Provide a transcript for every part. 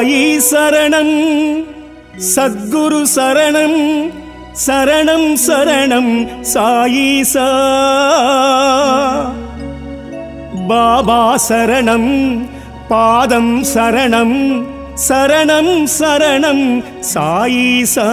சாயி சரணம் சத்குரு சரணம் சரணம் சரணம் சாயீசா. பாபா சரணம் பாதம் சரணம் சரணம் சரணம் சாயீசா.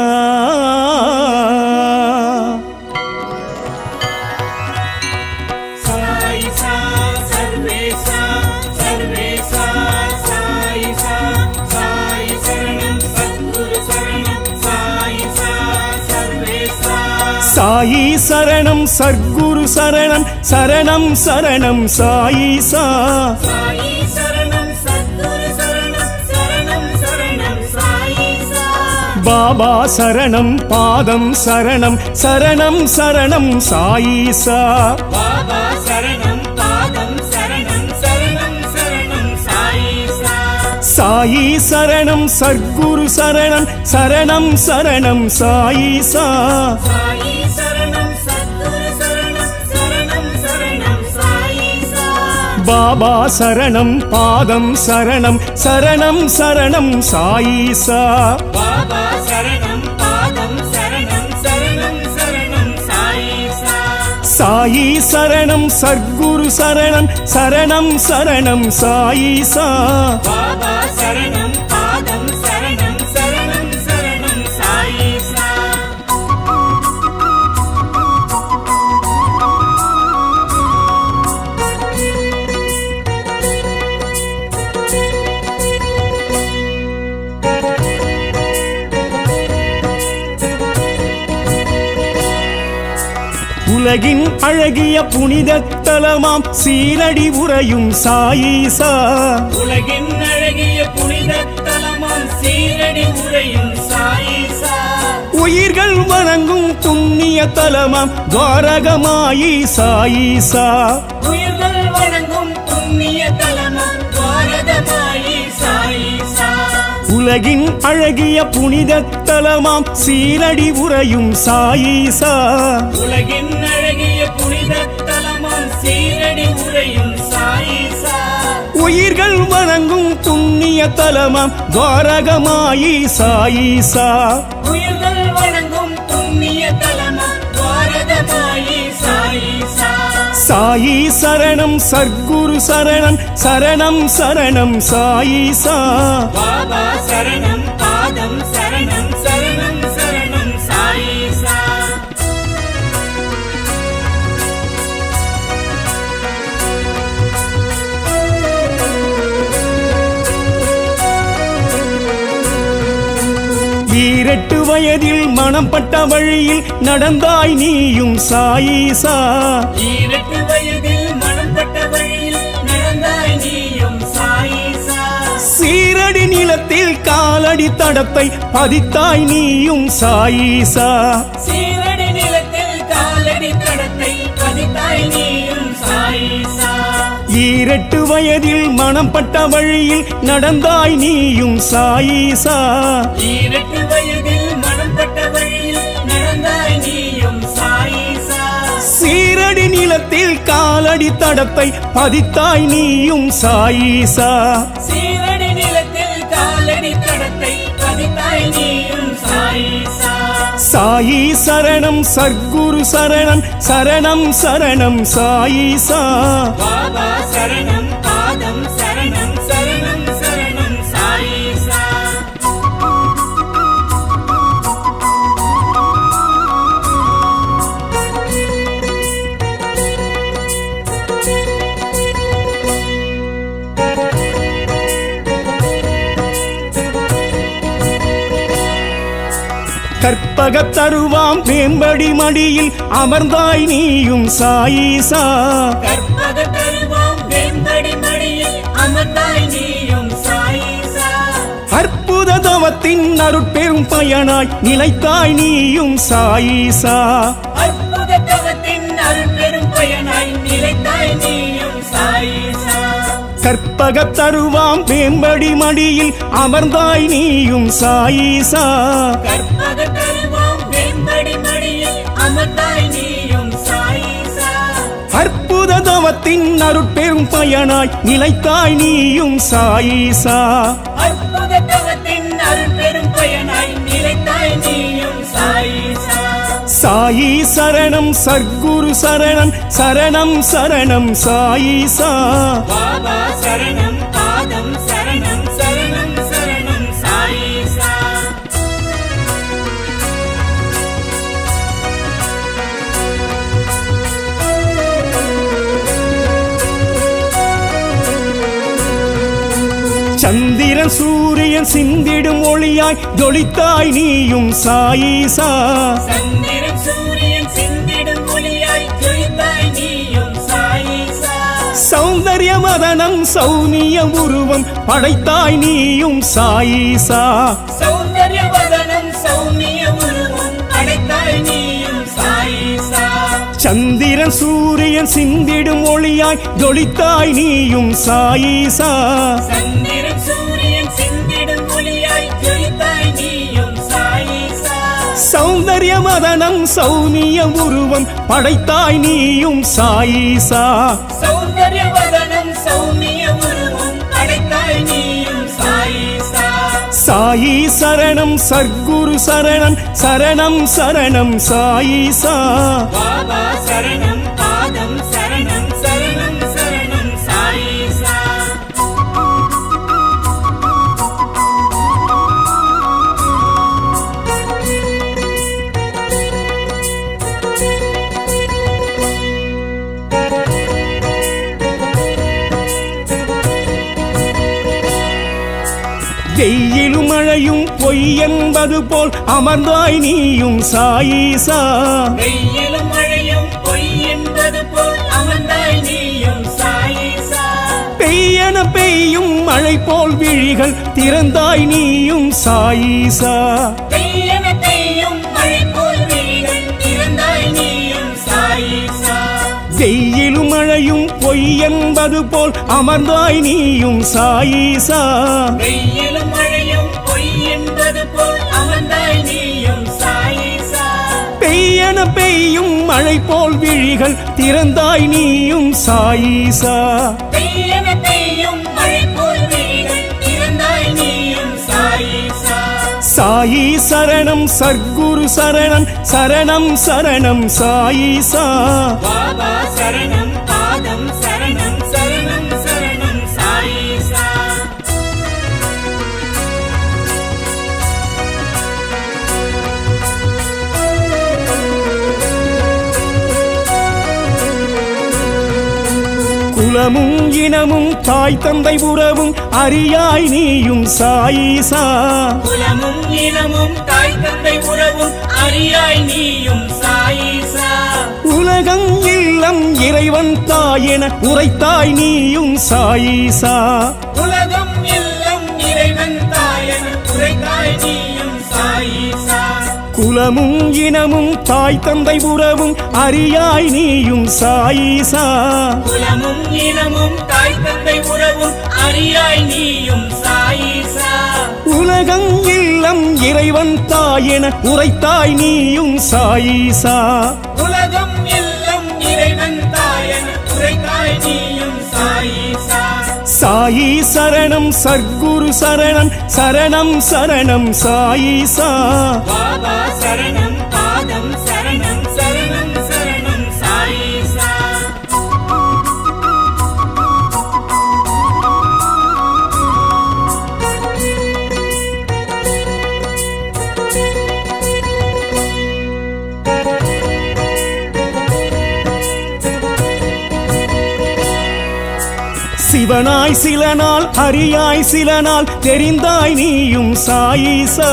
சாயி சரணம் சத்குரு சரணம் சரணம் சரணம் சாயீசா. பாபா சரணம் பாதம் சரணம் சரணம் சரணம் சாயீசா. சாயி சரணம் சத்குரு சரணம் சரணம் சரணம் சாயீசா. பாபா சரணம் பாதம் சரணம் சரணம் சரணம் சாயீசா. சாயி சரணம் சத்குரு சரணம் சரணம் சரணம் சாயீசா. உலகின் அழகிய புனித தலமாம் சீரடி உறையும் சாயீசா. உலகின் அழகிய புனித தலமாம் சீரடி உறையும் சாயீசா. உயிர்கள் வணங்கும் புண்ணிய தலமாம் துவாரகமாயி சாயீசா. உயிர்கள் வணங்கும் புண்ணிய தலமாம் துவாரகமாயி சாயீசா. உலகின் அழகிய புனித தலமாம் சீரடி உறையும் சாயீசா. உலகின் அழகிய புனித தலமாம் சீரடி உறையும் சாயீசா. உயிர்கள் வணங்கும் புண்ணிய தலமாம் துவாரகமாயி சாயீசா. உயிர்கள் வணங்கும் புண்ணிய தலமாம் துவாரகமாயி சாயீசா. சாயி சரணம் சத்குரு சரணம் சரணம் சரணம் சாயீசா. பாபா சரணம் பாதம் சரணம் சரணம் சரணம் சாயீசா. ஈரெட்டு வயதில் மனம் பட்ட வழியில் நடந்தாய் நீயும் சாயீசா. ஈரெட்டு வயதில் மனம் பட்ட வழியில் நடந்தாய் நீயும் சாயீசா. சீரடி நிலத்தில் காலடி தடத்தை பதித்தாய் நீயும் சாயீசா. சீரடி நிலத்தில் காலடி தடத்தை பதித்தாய் நீயும் சாயீசா. ஈரெட்டு வயதில் மனம் பட்ட வழியில் நடந்தாய் நீயும் சாயீசா. ஈரெட்டு வயதில் மனம் பட்ட வழியில் நடந்தாய் நீயும் சாயீசா. சீரடி நிலத்தில் காலடி தடத்தை பதித்தாய் நீயும் சாயீசா. சீரடி நிலத்தில் காலடி தடத்தை பதித்தாய் நீயும் சாயீசா. சாயி சரணம் சத்குரு சரணம் சரணம் சரணம் சாயீசா. பாபா சரணம் பாதம் சரணம் சரணம் சரணம் சாயீசா. கற்பக தருவாம் வேம்படி மடியில் அமர்ந்தாய் நீயும் சாயீசா. கற்பக தருவாம் வேம்படி மடியில் அமர்ந்தாய் நீயும் சாயீசா. அற்புத தவத்தின் அருட்பெரும் பயனாய் நிலைத்தாய் நீயும் சாயீசா. அற்புத தவத்தின் அருட்பெரும் பயனாய் நிலைத்தாய் நீயும் சாயீசா. கற்பக தருவாம் வேம்படி மடியில் அமர்ந்தாய் நீயும் சாயீசா. கற்பக தருவாம் வேம்படி மடியில் அமர்ந்தாய் நீயும் சாயீசா. அற்புத அற்புத தவத்தின் அருட்பெரும் பயனாய் நிலைத்தாய் நீயும் சாயீசா அற்புத தவத்தின் அருட்பெரும் பயனாய் நிலைத்தாய் நீயும் சாயீசா சாயி சரணம் சர்க்குரு சரணம் சரணம் சரணம் சாயீசா பாபா சரணம் பாதம் சரணம் சரணம் சரணம் சாயீசா சந்திரன் சூரியன் சிந்திடும் ஒளியாய் ஜொலித்தாய் நீயும் சாயீசா சந்திரன் சூரியன் சிந்திடும் ஒளியாய் ஜொலித்தாய் நீயும் சாயீசா சௌந்தர்ய மதனம் சௌனிய உருவம் படைத்தாய் நீயும் சாயீசா சௌந்தர்ய வதனம் சௌமிய உருவம் படைத்தாய் நீயும் சாயீசா சந்திரன் சூரியன் சிந்திடும் ஒளியாய் ஜொலித்தாய் நீயும் சாயீசா சந்திரன் சூரியன் சிந்திடும் ஒளியாய் ஜொலித்தாய் நீயும் சாயீசா சௌந்தர்ய மதனம் சௌனிய உருவம் படைத்தாய் நீயும் சாயீசா சௌந்தர்ய வதனம் சௌமிய உருவம் படைத்தாய் நீயும் சாயீசா சாயி சரணம் சர்க்குரு சரணம் சரணம் சரணம் சாயீசா பாபா சரணம் பாதம் சரணம் சரணம் சரணம் சாயீசா வெயிலும் மழையும் பொய் என்பது போல் அமர்ந்தாய் நீயும் சாயீசா வெயிலும் மழையும் பொய் என்பது போல் அமர்ந்தாய் நீயும் சாயீசா பெய்யன பெய்யும் மழை போல் விழிகள் திறந்தாய் நீயும் சாயீசா பெய்யன பெய்யும் மழை போல் விழிகள் திறந்தாய் நீயும் சாயீசா வெயிலும் மழையும் பொய் என்பது போல் அமர்ந்தாய் நீயும் சாயீசா வெயிலும் மழையும் பொய் என்பது போல் அமர்ந்தாய் நீயும் சாயீசா பெய்யன பெய்யும் மழை போல் விழிகள் திறந்தாய் நீயும் சாயீசா பெய்யன பெய்யும் மழை போல் விழிகள் திறந்தாய் நீயும் சாயீசா சாயி சரணம் சர்க்குரு சரணம் சரணம் சரணம் சாயீசா பாபா சரணம் பாதம் சரணம் சரணம் சரணம் சாயீசா குலமும் இனமும் தாய் தந்தை உறவும் அறியாய் நீயும் சாயீசா குலமும் இனமும் தாய் தந்தை உறவும் அறியாய் நீயும் சாயீசா உலகம் இல்லம் இறைவன் தாயென உரைத்தாய் நீயும் சாயீசா உலகம் எல்லாம் இறைவன் தாயன் உரைத்தாய் நீயும் சாயீசா குலமும் இனமும் தாய் தந்தை உறவும் அறியாய் நீயும் சாயீசா குலமும் இனமும் தாய் தந்தை உறவும் அறியாய் நீயும் சாயீசா உலகம் இல்லம் இறைவன் தாயென உரைத்தாய் நீயும் சாயீசா உலகம் எல்லாம் இறைவன் தாயன் உரைத்தாய் நீயும் சாயீசா சாயி சரணம் சர்க்குரு சரணம் சரணம் சரணம் சாயீசா பாபா சரணம் பாதம் சரணம் சரணம் சரணம் சாயீசா சிவனாய் சில நாள் ஹரியாய் சில நாள் தெரிந்தாய் நீயும் சாயீசா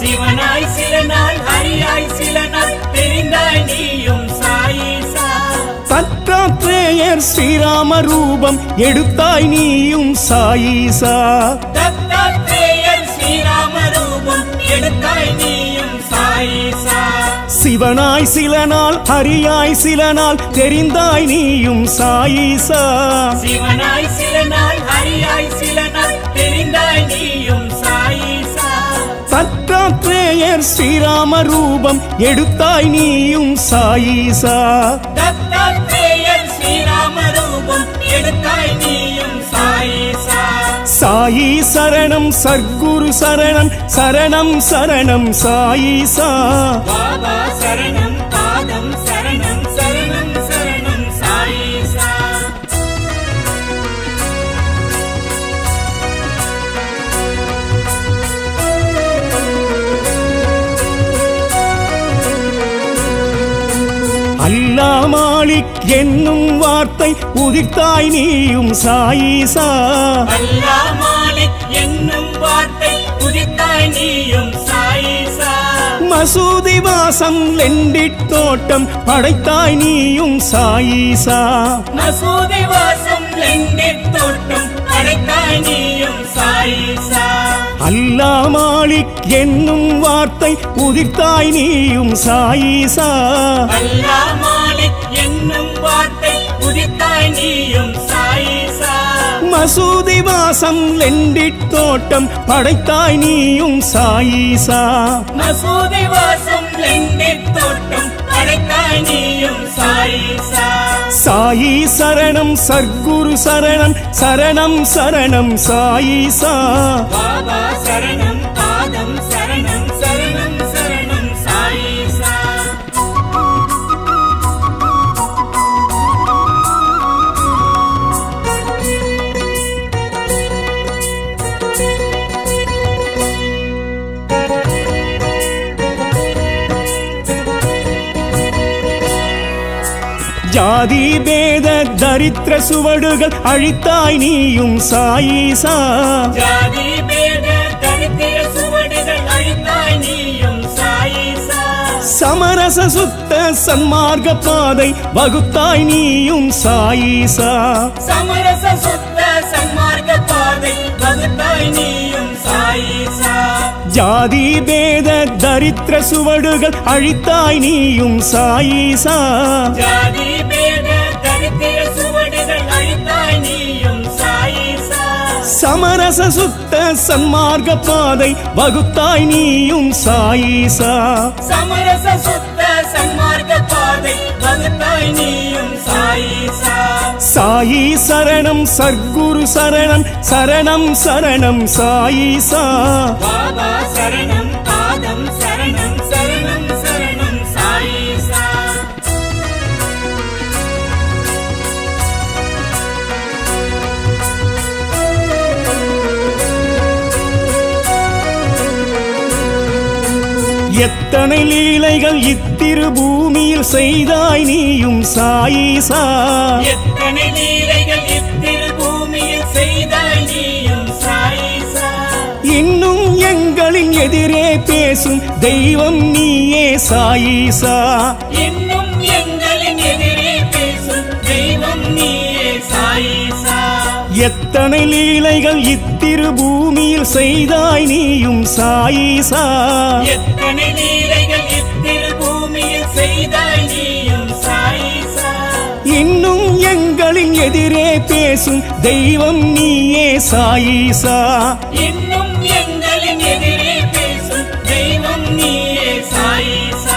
சிவனாய் சில நாள் ஹரியாய் சில நாள் தெரிந்தாய் நீயும் சாயீசா தத்தாத்ரேயர் ஸ்ரீராம ரூபம் எடுத்தாய் நீயும் சாயீசா தத்தாத்ரேயர் ஸ்ரீராம ரூபம் எடுத்தாய் நீயும் சாயீசா சிவனாய் சில நாள் ஹரியாய் சில நாள் தெரிந்தாய் நீயும் சாயீசா சிவனாய் சில நாள் ஹரியாய் சில நாள் தெரிந்தாய் நீயும் சாயீசா தத்தாத்ரேயர் ஸ்ரீராம ரூபம் எடுத்தாய் நீயும் சாயீசா தத்தாத்ரேயர் ஸ்ரீராம சரணம் சர்க்குரு சரணம் சரணம் சரணம் சாயிசா பாபா சரணம் பாதம் சரணம் சரணம் சரணம் சாயிசா அல்லா மாலிக் என்னும் வார்த்தை உதிர்த்தாய் நீயும் சாயிசா அல்லாஹ் மாலிக் என்னும் வார்த்தை உதித்தாய் நீயும் சாயிசா மசூதி வாசம் லெண்டிட் தோட்டம் படைத்தாய் நீயும் சாயிசா மசூதி வாசம் லெண்டிட் தோட்டம் படைத்தாய் நீயும் சாயிசா அல்லா மாலிக் என்னும் வார்த்தை உதிர்த்தாய் நீயும் சாயிசா அல்லாஹ் மாலிக் என்னும் வார்த்தை உதித்தாய் நீயும் சாயிசா மசூதி வாசம் லெண்டிட் தோட்டம் படைத்தாய் நீயும் சாயிசா மசூதி வாசம் லெண்டிட் தோட்டம் படைத்தாய் நீயும் சாயிசா சாயி சரணம் சர்க்குரு சரணம் சரணம் சரணம் சாயிசா பாபா சரணம் பாதம் சரணம் சரணம் சரணம் சாயிசா ஜாதி பேத தரித்திர சுவடுகள் அழித்தாய் நீயும் சாயிசா ஜாதி பேத தரித்திர சுவடுகள் அழித்தாய் நீயும் சாயிசா சமரச சுத்த சன்மார்க்க பாதை வகுத்தாய் நீயும் சாயிசா சமரச சுத்த சன்மார்க்க பாதை வகுத்தாய் நீயும் சாயிசா ஜாதி பேத தரித்திர சுவடுகள் அழித்தாய் நீயும் சாயிசா ஜாதி பேத தரித்திர சுவடுகள் அழித்தாய் நீயும் சாயிசா சமரச சுத்த சன்மார்க்க பாதை வகுத்தாய் நீயும் சாயிசா சமரச சுத்த சன்மார்க்க பாதை வகுத்தாய் நீயும் சாயிசா சாயி சரணம் சர்க்குரு சரணம் சரணம் சரணம் சாயிசா பாபா சரணம் பாதம் சரணம் சரணம் சரணம் சாயிசா எத்தனை லீலைகள் இத்திரு பூமியில் செய்தாய் நீயும் சாயிசா எத்தனை லீலைகள் இத்திரு பூமியில் செய்தாய் நீயும் சாயிசா இன்னும் எங்களின் எதிரே பேசும் தெய்வம் நீயே சாயிசா இன்னும் எங்களின் எதிரே பேசும் தெய்வம் நீயே சாயிசா எத்தனை லீலைகள் இத்திரு பூமியில் செய்தாய் நீயும் சாயிசா எத்தனை லீலைகள் இத்திரு பூமியில் செய்தாய் நீயும் சாயிசா இன்னும் எங்களின் எதிரே பேசும் தெய்வம் நீயே சாயிசா இன்னும் எங்களின் எதிரே பேசும் தெய்வம் நீயே சாயிசா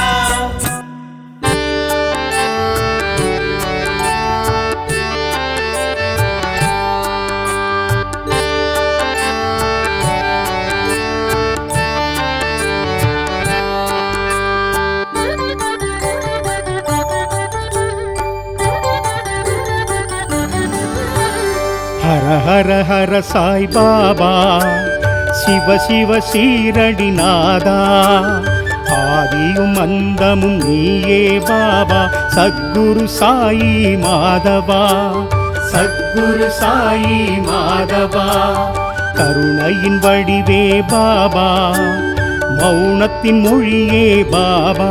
ஹர ஹர ஹர சாய் பாபா சிவ சிவ சீரடி நாதா ஆதியும் அந்தமும் நீயே பாபா சத்குரு சாயி மாதவா சத்குரு சாயி மாதவா கருணையின் வடிவே பாபா மௌனத்தின் மொழியே பாபா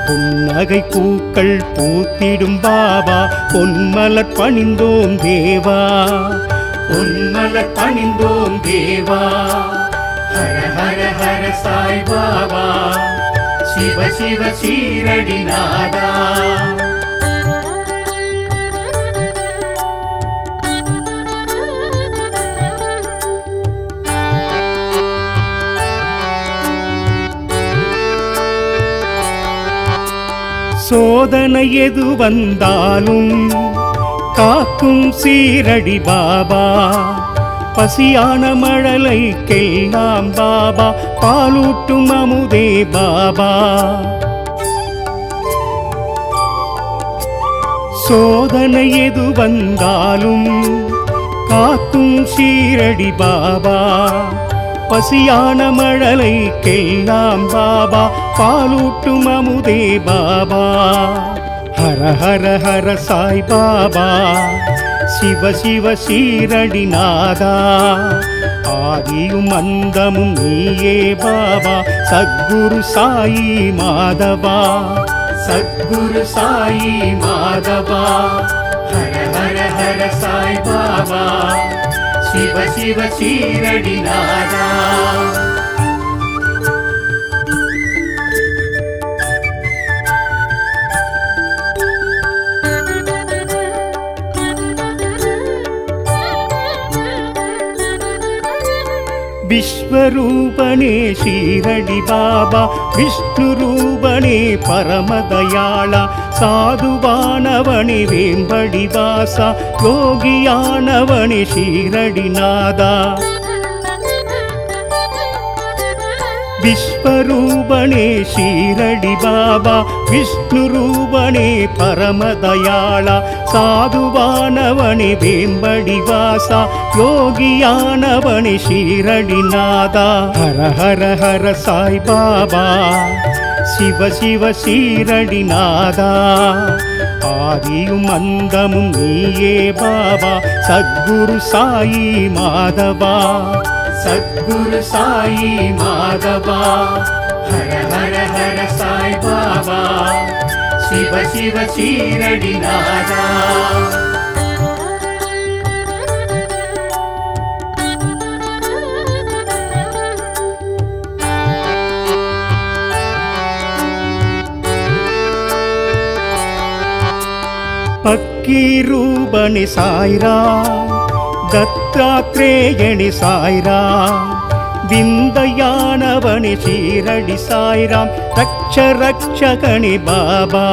புன்னகை பூக்கள் பூத்திடும் பாபா பொன்மலர் பணிந்தோம் தேவா பொன்மலர் பணிந்தோம் தேவா ஹர ஹர ஹர சாய் பாபா சிவ சிவ சீரடி நாதா சோதனை எது வந்தாலும் காக்கும் சீரடி பாபா பசியான மழலைக்கெல்லாம் பாபா பாலூட்டும் அமுதே பாபா. சோதனை எது வந்தாலும் காக்கும் சீரடி பாபா. பசியான மழலைக்கெல்லாம் பாபா பாலூட்டும் அமுதே பாபா. ஹர ஹர ஹர சாய் பாபா, சிவ சிவ சீரடி நாதா. ஆதியும் அந்தமும் நீயே பாபா, சத்குரு சாயி மாதவா. சத்குரு சாயி மாதவா. ஹர ஹர ஹர சாய் பாபா, சிவ சிவ சீரடி நாதா. விஸ்வரூபனே ஷீரடி பாபா, விஷ்ணு ரூபனே பரமதயாளா. சாதுவானவனே வேம்படி வாசா, யோகியானவனே ஷீரடிநாதா. விஸ்வரூபனே ஷீரடி பாபா, விஷ்ணு ரூபனே பரமதயாளா. சாதுவானவனே வேம்படி வாசா, யோகியானவனே ஷீரடிநாதா. ஹர ஹர ஹர சாய் பாபா, சிவ சிவ சீரடிநாதா. ஆதியும் அந்தமும் நீயே பாபா, சத்குரு சாயி மாதவா. சத்குரு சாயி மாதவா. ஹர ஹர ஹர சாய் பாபா, சிவ சிவ சீரடிநாதா. பக்கீரூபணி சாய்ராம், தத்தாத்ரேயணி சாய்ராம். விந்தையானவனி ஷீரடி சாய்ராம், ரக்ஷ ரக்ஷகணி பாபா.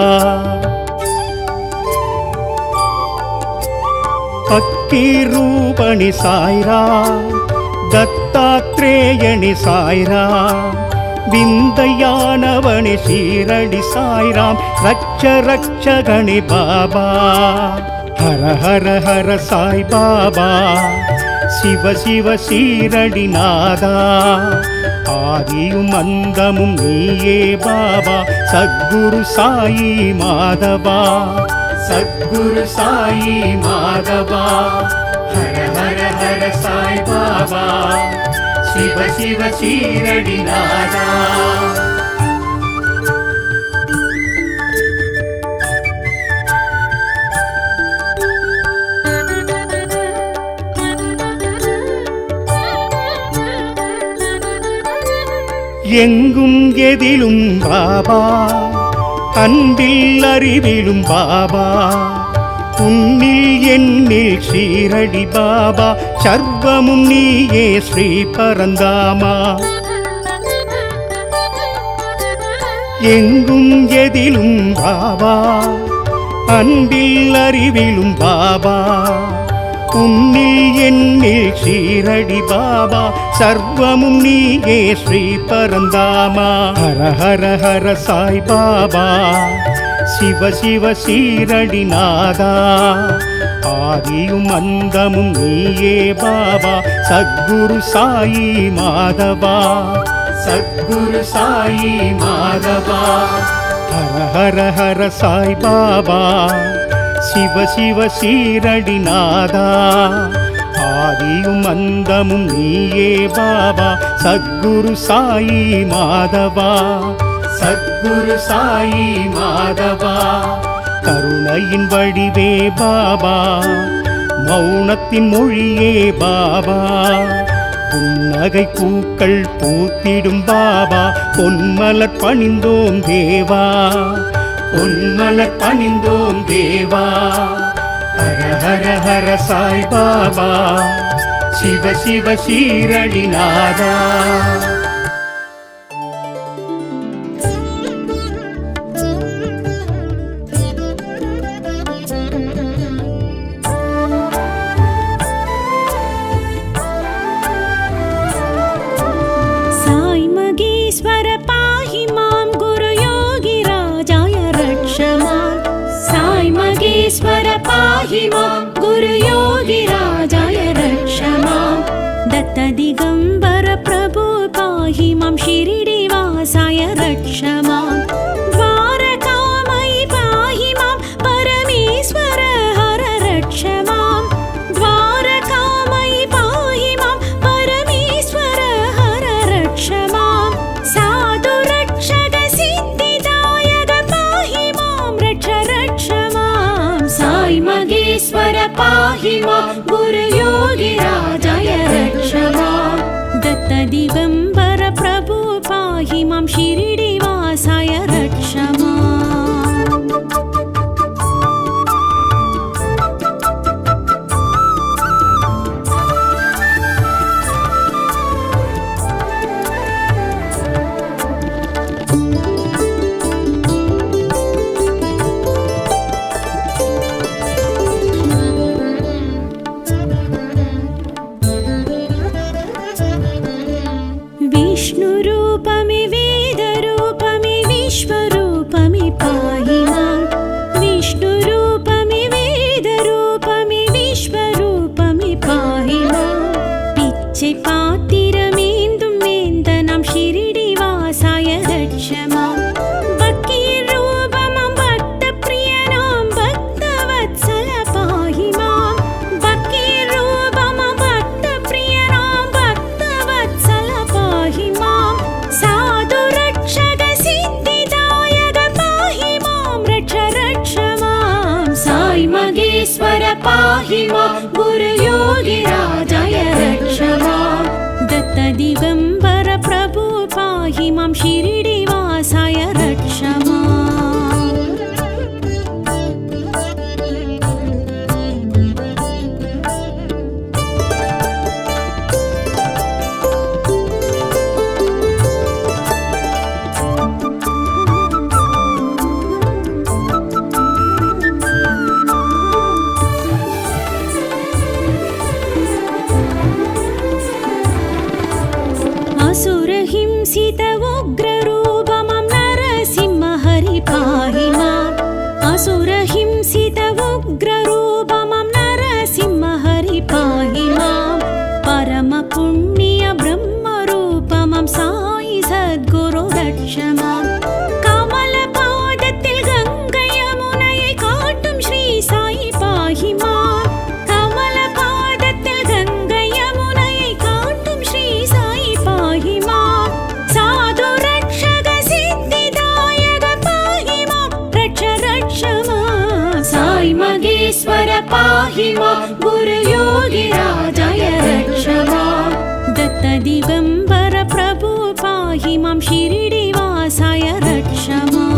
பக்கீரூபணி சாய்ராம், தத்தாத்ரேயணி சாய்ராம். விந்தையானவனி ஷீரடி சாய்ராம், ரக்ஷ ரக்ஷகணி பாபா. ஹர ஹர ஹர சாய் பாபா, சிவ சிவ சீரடிநாதா. ஆதியும் அந்தமும் நீயே பாபா, சத்குரு சாயி மாதவா. சத்குரு சாயி மாதவா. ஹர ஹர ஹர சாய் பாபா, சிவ சிவ சீரடிநாதா. எங்கும் எதிலும் பாபா, அன்பில் அறிவிலும் பாபா. உன்னில் என்னில் ஷீரடி பாபா, சர்வமும் நீயே ஸ்ரீ பரந்தாமா. எங்கும் எதிலும் பாபா, அன்பில் அறிவிலும் பாபா. உன்னில் என்னில் ஷீரடி பாபா, சர்வமும் நீயே ஸ்ரீ பரந்தாமா. ஹர ஹர ஹர சாய் பாபா, சிவ சிவ சீரடிநாதா. ஆதியும் அந்தமும் நீயே பாபா, சத்குரு சாயி மாதவா. சத்குரு சாயி மாதவா. ஹர ஹர ஹர சாய் பாபா, சிவ சிவ சீரடிநாதா. ஆதியும் அந்தமும் நீயே பாபா, சத்குரு சாயி மாதவா. சத்குரு சாயி மாதவா. கருணையின் வடிவே பாபா, மௌனத்தின் மொழியே பாபா. புன்னகை பூக்கள் பூத்திடும் பாபா, பொன்மலர் பணிந்தோம் தேவா. பொன்மலர் பணிந்தோம் தேவா. ஹர ஹர ஹர சாய் பாபா, சிவ சிவ சீரடிநாதா. मां गुरुयोगिराजाय रक्ष मां दत्त दिगम्बर प्रभु पाहि मां शिरिडिवासाय रक्ष मां द्वारकामयि पाहि मां परमेश्वर हर रक्ष मां द्वारकामयि पाहि मां परमेश्वर हर रक्ष मां साधु रक्षक सिद्धिदायक पाहि मां रक्ष मां साई मगेश्वर पाहि मां गुरुयोगिराजाय रक्ष मां दत्त दिगम्बर प्रभु पाहि मां शिरिडिवासाय रक्ष मां विष्णुरूपमि वेदरूपमि विश्वरूपमि पाहि मां विष्णुरूपमि वेदरूपमि विश्वरूपमि पाहि मां पिच्चै पात्तिरमेन्दुं वेन्दनां शिरिडिवासाय रक्ष मां भक्तिरूपमां भक्तप्रियनां भक्तवत्सल पाहि मां भक्तिरूपमां भक्तप्रियनां भक्तवत्सल पाहि मां साधु रक्षक सिद्धिदायक पाहि मां रक्ष मां साई मगेश्वर पाहि मां गुरुयोगिराजाय रक्ष मां दत्त दिगम्बर प्रभु पाहि मां शिरिडिवासाय रक्ष मां असुरहिंसित उग्ररूपमां नरसिंह हरि पाहि मां असुरहिंसित उग्ररूपमां नरसिंह हरि पाहि मां परमपुण्य ब्रह्मरूपमां साई सद्गुरु रक्ष मां कमलपादत्तिल गङ्गै यमुनयै काट्टुं श्री साई पाहि मां कमलपादत्तिल गङ्गै यमुनयै काट्टुं श्री साई पाहि मां साधु रक्षक सिद्धिदायक पाहि मां रक्ष मां साई मगेश्वर पाहि मां गुरुयोगिराजाय रक्ष मां दत्त दिगम्बर प्रभु पाहि मां शिरिडिवासाय रक्ष मां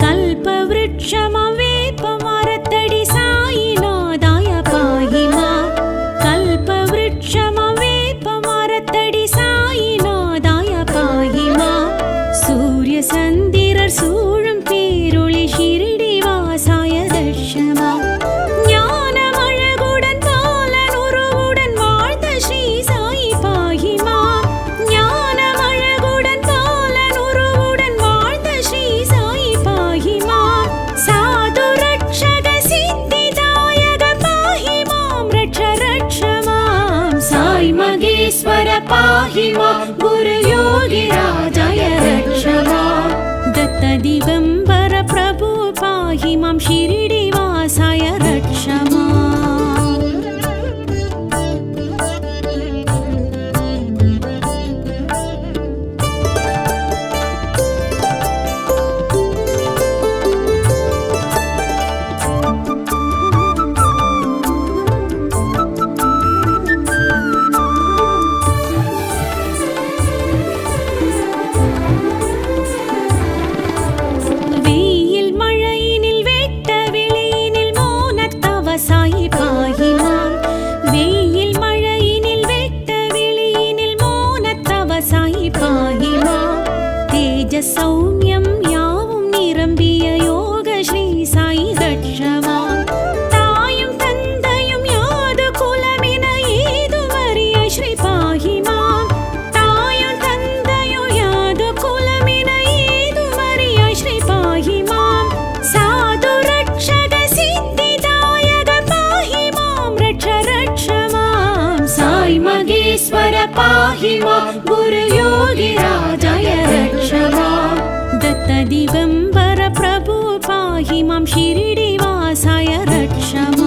कल्पवृक्षमां वेपमरत्तडि साईनाथाय पाहि मां कल्पवृक्षमां वेपमरत्तडि साईनाथाय पाहि मां सूर्यसन्दिरर् सूழும் பேரொளி शिरिडिवासाय रक्ष मां ஞானமழகுடன் பாலனுருவுடன் வாழ்ந்த ஸ்ரீ சாயி பாहि मां ஞானமழகுடன் பாலனுருவுடன் வாழ்ந்த ஸ்ரீ சாயி பாहि मां साधु रक्षक सिद्धिदायक पाहि मां रक्ष मां साई मगेश्वर पाहि मां गुरुयोगिराजाय रक्ष मां दत्त दिगम्बर प्रभु पाहि मां शिरिडिवासाय रक्ष मां சௌமியம் யாவும் நிரம்பிய யோக ஸ்ரீ சாயி ரட்சமாம் தாயும் தந்தையும் யாது குலமென ஏதுமறிய ஸ்ரீ பாஹிமாம் தாயும் தந்தையும் யாது குலமென ஏதுமறிய ஸ்ரீ பாஹிமாம் சாது ரட்சக சித்திதாயக பாஹிமாம் ரட்ச ரட்சமாம் சாய் மகேஸ்வர பாஹிமாம் குரு யோகி ராஜாய ரட்சமாம் दत्त दिगंबर प्रभु पाहि मां शिरडी वासाय रक्षमाम्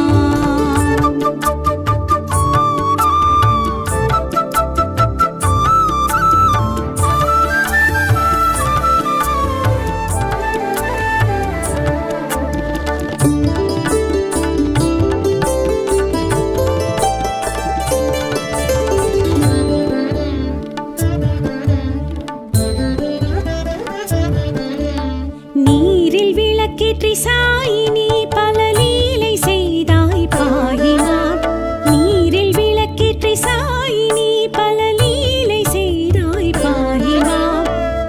நீரில் விளக்கேற்றி சாயி நீ பல லீலை செய்தாய் பாஹிமாம் நீரில் விளக்கேற்றி சாயி நீ பல லீலை செய்தாய் பாஹிமாம்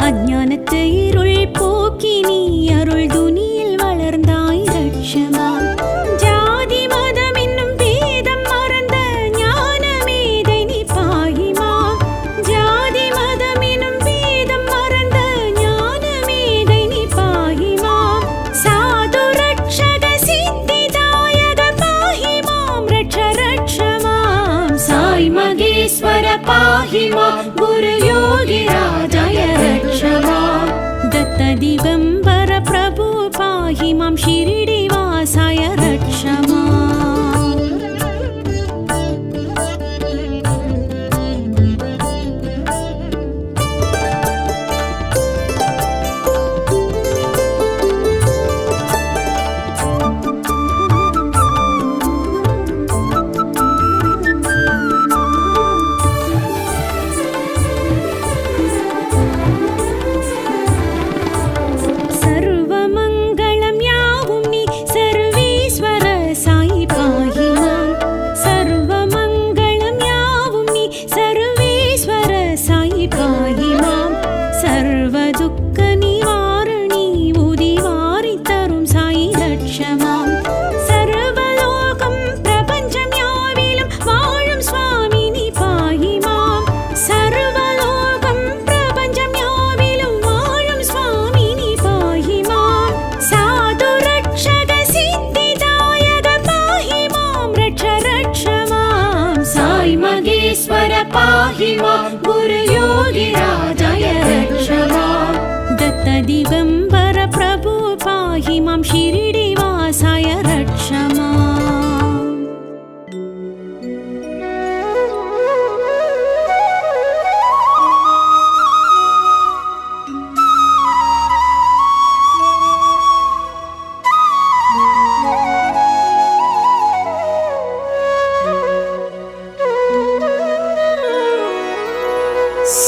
அஞ்ஞானத்து இருள் போக்கி நீ அருள் துனியில் வளர்ந்தாய் ரட்சமாம் ஜாதி மதம் என்னும் பேதம் மறந்த ஞான மேதை நீ பாஹிமாம் ஜாதி மதம் என்னும் பேதம் மறந்த ஞான மேதை நீ பாஹிமாம் சாது ரட்சக சித்திதாயக பாஹிமாம் ரட்ச ரட்சமாம் சாய் மகேஸ்வர பாஹிமாம் குரு யோகி ராஜாய ரட்சமாம் दत्त दिगंबर प्रभु पाहि मां शिरडी वासाय रक्षमाम् सर्वमङ्गलं यावुं नि सर्वेश्वर साई पाहि मां सर्वमङ्गलं यावुं नि सर्वेश्वर साई पाहि मां सर्वदुःख निवारणी उदिवारि तरुं साई रक्षमां सर्वलोकं प्रपञ्चं याविलं वाழும் स्वामी नि पाहि मां सर्वलोकं प्रपञ्चं याविलं वाழும் स्वामी नि पाहि मां साधु रक्षक सिद्धिदायक पाहि मां रक्ष रक्षमां साई मगेश्वर पाहि मां गुरु योगी राजाय रक्षमां दत्त दिगंबर प्रभु पाहि मां शिरडी वासाय रक्षमाम्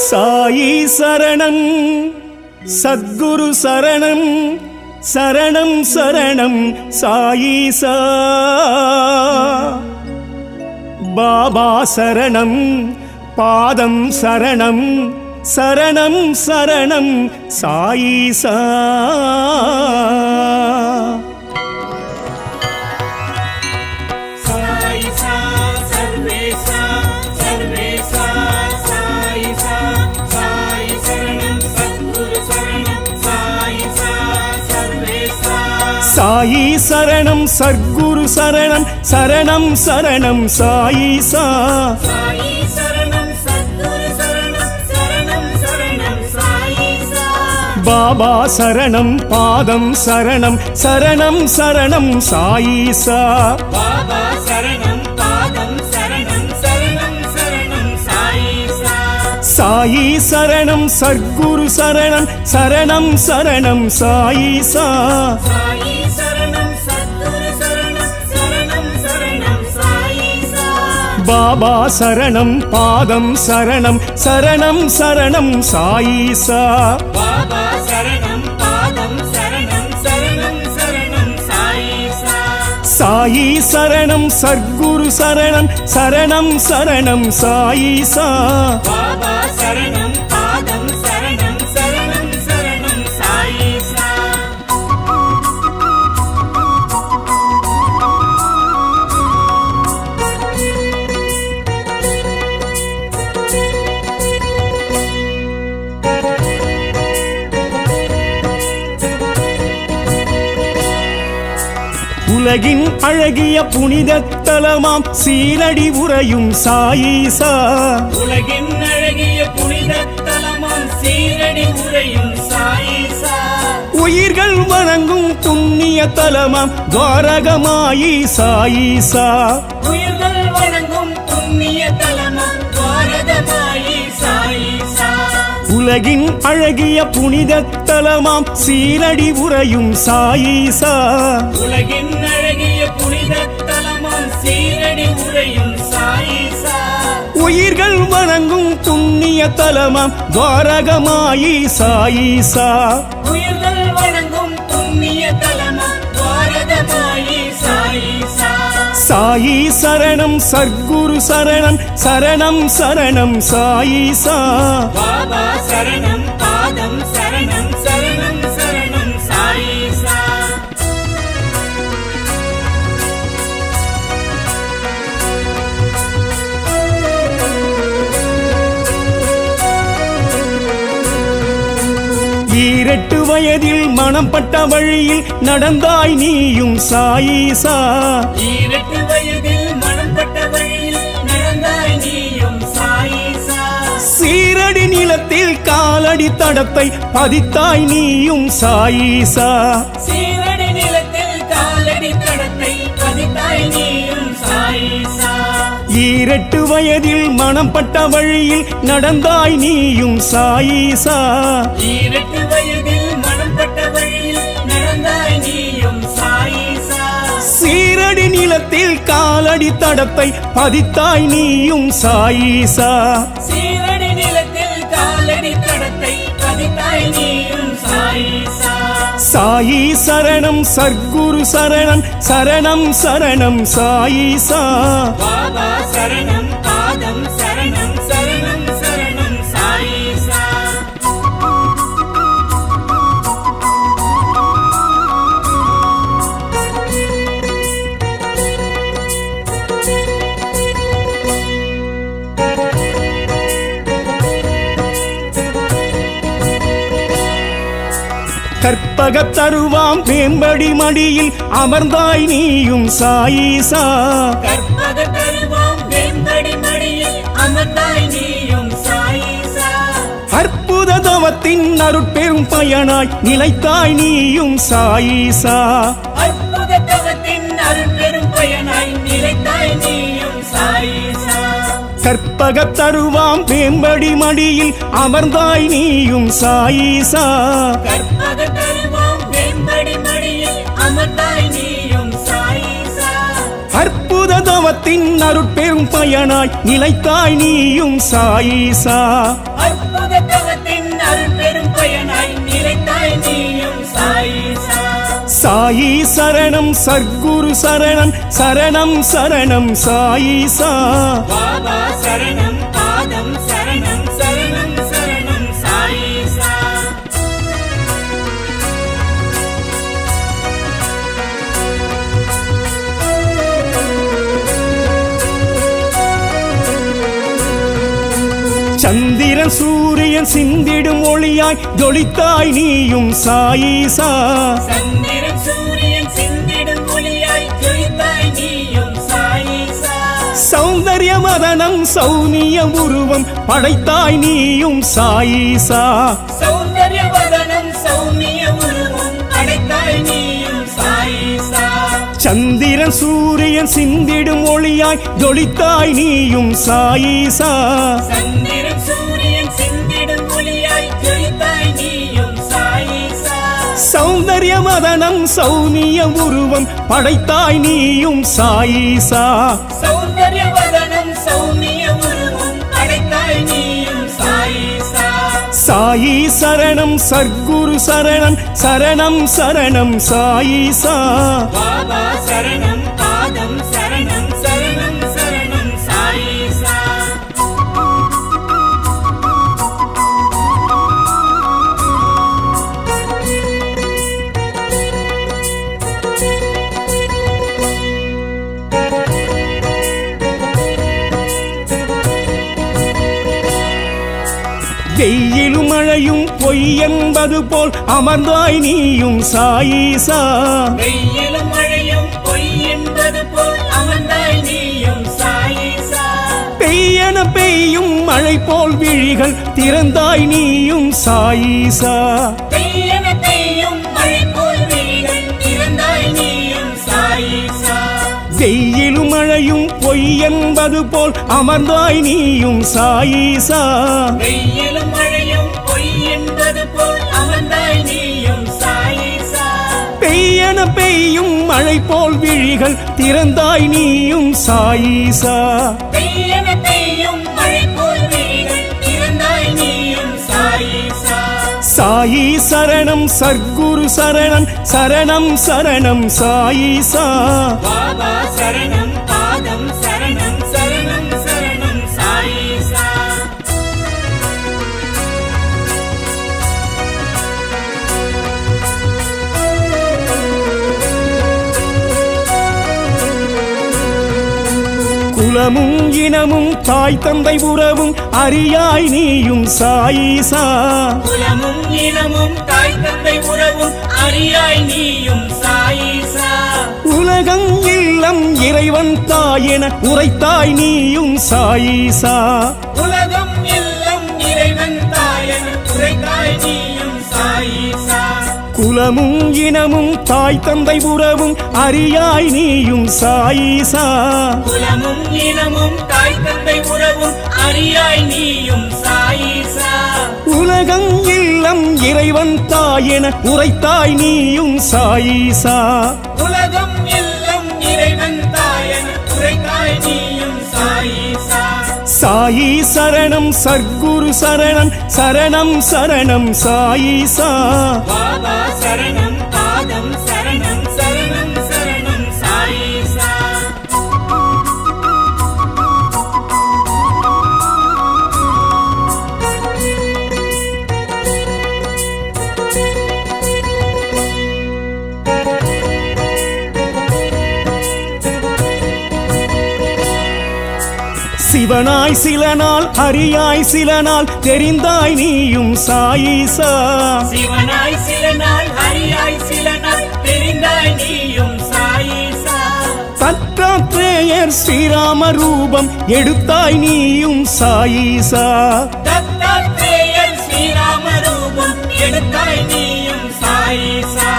சாயி சரணம் சத்குரு சரணம் சரணம் சரணம் சாயீசா பாபா சரணம் பாதம் சரணம் சரணம் சரணம் சாயீசா சாயிசா சர்வேசா சர்வேசா சாயிசா சாயி சரணம் சத்குரு சரணம் சாயிசா சர்வேசா சாயி சரணம் சத்குரு சரணம் சரணம் சரணம் சாயீசா சாயி சரணம் சத்குரு சரணம் சரணம் சரணம் சாயிசா பாபா சரணம் பாதம் சரணம் சரணம் சரணம் சாயீசா பாபா சரணம் பாதம் சரணம் சரணம் சரணம் சாயிசா சாயி சரணம் சத்குரு சரணம் சரணம் சரணம் சாயீசா சாயி சரணம் சத்குரு சரணம் சரணம் சரணம் சாயிசா பாபா சரணம் பாதம் சரணம் சரணம் சரணம் சாயீசா பாபா சரணம் பாதம் சரணம் சரணம் சரணம் சாயிசா சாயி சரணம் சத்குரு சரணம் சரணம் சரணம் சாயீசா பாபா சரணம் பாதம் சரணம் சரணம் சரணம் உலகின் அழகிய புனித தலமாம் சீரடி உறையும் சாயீசா. உலகின் அழகிய புனித தலமாம் சீரடி உறையும் சாயீசா. உயிர்கள் வணங்கும் புண்ணிய தலமாம் துவாரகமாயி சாயீசா. உயிர்கள் வணங்கும் புண்ணிய தலமாம் துவாரகமாயி சாயீசா. உலகின் அழகிய புனித தலமாம் சீரடி உறையும் சாயீசா. உலகின் அழகிய புனித தலமாம் சீரடி உறையும் சாயீசா. உயிர்கள் வணங்கும் புண்ணிய தலமாம் துவாரகமாயி சாயீசா. உயிர்கள் வணங்கும் புண்ணிய தலமாம் துவாரகமாயி சாயீசா. சாயி சரணம் சர்க்குரு சரணம் சரணம் சரணம் சாயீசா. பாபா சரணம் பாதம் சரணம் சரணம் சரணம் சாயீசா. ஈரெட்டு வயதில் மனம் பட்ட வழியில் நடந்தாய் நீயும் சாயீசா. ஈரெட்டு வயதில் மனம் பட்ட வழியில் நடந்தாய் நீயும் சாயீசா. சீரடி நிலத்தில் காலடி தடத்தை பதித்தாய் நீயும் சாயீசா. சீரடி நிலத்தில் காலடி தடத்தை பதித்தாய் நீயும் சாயீசா. ஈரெட்டு வயதில் மனம் பட்ட வழியில் நடந்தாய் நீயும் சாயீசா. ஈரெட்டு வயதில் மனம் பட்ட வழியில் நடந்தாய் நீயும் சாயீசா. சீரடி நிலத்தில் காலடி தடத்தை பதித்தாய் நீயும் சாயீசா. சீரடி நிலத்தில் காலடி தடத்தை பதித்தாய் நீயும் சாயீசா. சாயி சரணம் சர்க்குரு சரணம் சரணம் சரணம் சாயீசா. பாபா சரணம் பாதம் சரணம் சரணம் சரணம் சாயீசா. கற்பகத் தருவாம் வேம்படி மடியில் அமர்ந்தாய் நீயும் சாயீசா. கற்பக தருவாம் வெம்படி மடியில் அமர்ந்தாய் நீயும் சாயீசா. அற்புத தவத்தின் அருட்பெரும் பயனாய் நிலைத்தாய் நீயும் சாயீசா. அற்புத தவத்தின் அருட்பெரும் பயனாய் நிலைத்தாய் நீயும் சாயீசா. கற்பகத் தருவாம் வேம்படி மடியில் அமர்ந்தாய் நீயும் சாயீசா. கற்பக தருவாம் வெம்படி மடியில் அமர்ந்தாய் நீயும் சாயீசா. அற்புத தவத்தின் அருட்பெரும் பயனாய் நிலைத்தாய் நீயும் சாயீசா. அற்புத தவத்தின் அருட்பெரும் பயனாய் நிலைத்தாய் நீயும் சாயீசா. சாயி சரணம் சர்க்குரு சரணம் சரணம் சரணம் சாயீசா. பாபா சரணம் பாதம் சரணம் சரணம் சரணம் சாயீசா. சந்திரன் சூரியன் சிந்திடும் ஒளியாய் ஜொலித்தாய் நீயும் சாயீசா. சந்திரன் சூரியன் சிந்திடும் ஒளியாய் ஜொலித்தாய் நீயும் சாயீசா. சௌந்தர்ய மதனம் சௌனிய உருவம் படைத்தாய் நீயும் சாயீசா. சௌந்தர்ய வதனம் சௌமிய உருவம் அடைத்தாய் நீயும் சாயீசா. சந்திரன் சூரியன் சிந்திடும் ஒளியாய் ஜொலித்தாய் நீயும் சாயீசா. சந்திரன் சூரியன் சிந்திடும் ஒளியாய் ஜொலித்தாய் நீயும் சாயீசா. சௌந்தர்ய மதனம் சௌனிய உருவம் படைத்தாய் நீயும் சாயீசா. சௌந்தர்ய வதனம் சௌமிய உருவம் அடைத்தாய் நீயும் சாயீசா. சாயி சரணம் சர்க்குரு சரணம் சரணம் சரணம் சாயீசா. பாபா சரணம் பாதம் சரணம் சரணம் சரணம் சாயீசா. வெயிலும் வெயிலும் மழையும் பொய் என்பது போல் அமர்ந்தாய் நீயும் சாயீசா. வெயிலும் மழையும் பொய் என்பது போல் அமர்ந்தாய் நீயும் சாயீசா. பெய்யென பெய்யும் மழை போல் விழிகள் திறந்தாய் நீயும் சாயீசா. பெய்யென பெய்யும் மழை போல் விழிகள் திறந்தாய் நீயும் சாயீசா. வெயிலும் மழையும் பொய் என்பது போல் அமர்ந்தாய் நீயும் சாயீசா. வெயிலும் மழையும் பொய் என்பது போல் அமர்ந்தாய் நீயும் சாயீசா. பெய்யென பெய்யும் மழை போல் விழிகள் திறந்தாய் நீயும் சாயீசா. பெய்யென பெய்யும் மழை போல் விழிகள் திறந்தாய் நீயும் சாயீசா. சாயி சரணம் சர்க்குரு சரணம் சரணம் சரணம் சாயீசா. பாபா சரணம் பாதம் சரணம் சரணம் சரணம் சாயீசா. குலமும் இனமும் தாய் தந்தை உறவும் அறியாய் நீயும் சாயீசா. குலமும் இனமும் தாய் தந்தை உறவும் அறியாய் நீயும் சாயீசா. உலகம் இல்லம் இறைவன் தாயென உரைத்தாய் நீயும் சாயீசா. உலகம் எல்லாம் இறைவன் தாயன் உரைத்தாய் நீயும் சாயீசா. குலமும் இனமும் தாய் தந்தை உறவும் அறியாய் நீயும் சாயீசா. குலமும் இனமும் தாய் தந்தை உறவும் அறியாய் நீயும் சாயீசா. உலகம் இல்லம் இறைவன் தாயென உரைத்தாய் நீயும் சாயீசா. உலகம் எல்லாம் இறைவன் தாயன் உரைத்தாய் நீயும் சாயீசா. சாயி சரணம் சர்க்குரு சரணம் சரணம் சரணம் சாயீசா. பாபா சரணம் பாதம் சரணம் சரணம் சரணம் சாயீசா. சிவனாய் சில நாள் ஹரியாய் சில நாள் தெரிந்தாய் நீயும் சாயீசா. சிவனாய் சில நாள் ஹரியாய் சில நாள் தெரிந்தாய் நீயும் சாயீசா. தத்தாத்ரேயர் ஸ்ரீராம ரூபம் எடுத்தாய் நீயும் சாயீசா. தத்தாத்ரேயர் ஸ்ரீராம ரூபம் எடுத்தாய் நீயும் சாயீசா.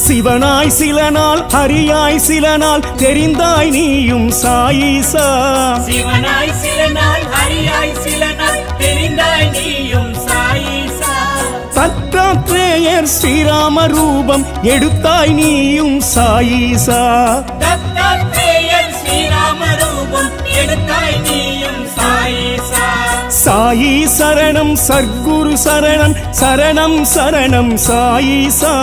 சிவனாய் சில நாள் ஹரியாய் சில நாள் தெரிந்தாய் நீயும் சாயீசா. சிவனாய் சில நாள் ஹரியாய் சில நாள் தெரிந்தாய் நீயும் சாயீசா. தத்தாத்ரேயர் ஸ்ரீராம ரூபம் எடுத்தாய் நீயும் சாயீசா. தத்தாத்ரேயர் ஸ்ரீராம ரூபம் எடுத்தாய் நீயும் சாயீசா. சாயி சரணம் சர்க்குரு சரணம் சரணம் சரணம் சாயீசா.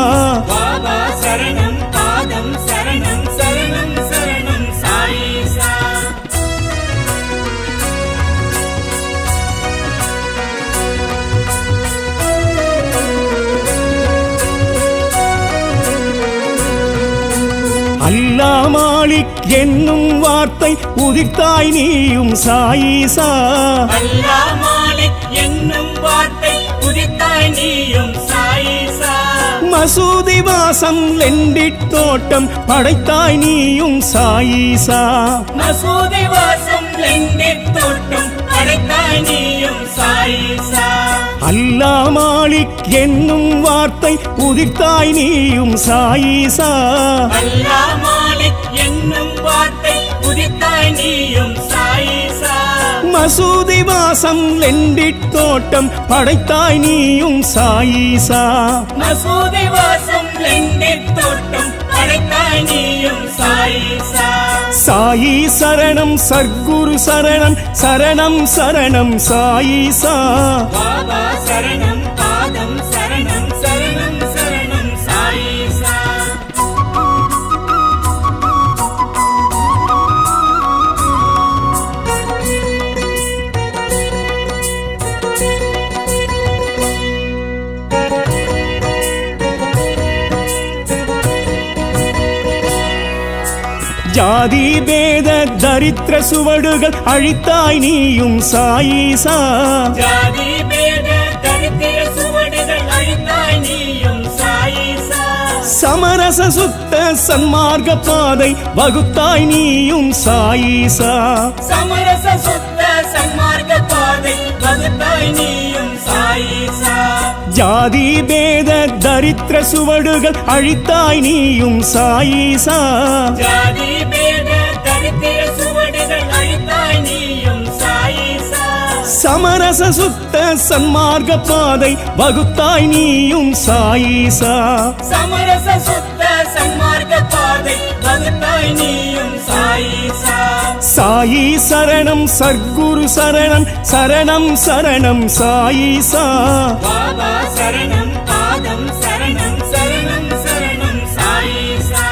பாபா சரணம் பாதம் சரணம் சரணம் சரணம் சாயீசா. அல்லா மாலிக் என்னும் வார்த்தை உதிர்த்தாய் நீயும் சாயீசா. அல்லாஹ் மாலிக் என்னும் வார்த்தை உதித்தாய் நீயும் சாயீசா. மசூதி வாசம் லெண்டிட் தோட்டம் படைத்தாய் நீயும் சாயீசா. மசூதி வாசம் லெண்டிட் தோட்டம் படைத்தாய் நீயும் சாயீசா. அல்லா மாலிக் என்னும் வார்த்தை உதிர்த்தாய் நீயும் சாயீசா. அல்லாஹ் மாலிக் என்னும் வார்த்தை உதித்தாய் நீயும் சாயீசா. மசூதி வாசம் லெண்டிட் தோட்டம் படைத்தாய் நீயும் சாயீசா. மசூதி வாசம் லெண்டிட் தோட்டம் படைத்தாய் நீயும் சாயீசா. சாயி சரணம் சர்க்குரு சரணம் சரணம் சரணம் சாயீசா. பாபா சரணம் பாதம் சரணம் சரணம் சரணம் சாயீசா. ஜாதி பேத தரித்திர சுவடுகள் அழித்தாய் நீயும் சாயீசா. ஜாதி பேத தரித்திர சமரச சுத்த சன்மார்க்க பாதை வகுத்தாய் நீயும் சாயீசா. சமரச சுத்த சன்மார்க்க பாதை வகுத்தாய் நீயும் சாயீசா. ஜாதி பேத தரித்திர சுவடுகள் அழித்தாய் நீயும் சாயீசா. ஜாதி பேத தரித்திர சுவடுகள் அழித்தாய் நீயும் சாயீசா. சமரச சுத்த சன்மார்க்க பாதை வகுத்தாய் நீயும் சாயீசா. சமரச சுத்த சன்மார்க்க பாதை வகுத்தாய் நீயும் சாயீசா. சாயி சரணம் சர்க்குரு சரணம் சரணம் சரணம் சாயீசா. பாபா சரணம் பாதம் சரணம் சரணம் சரணம் சாயீசா.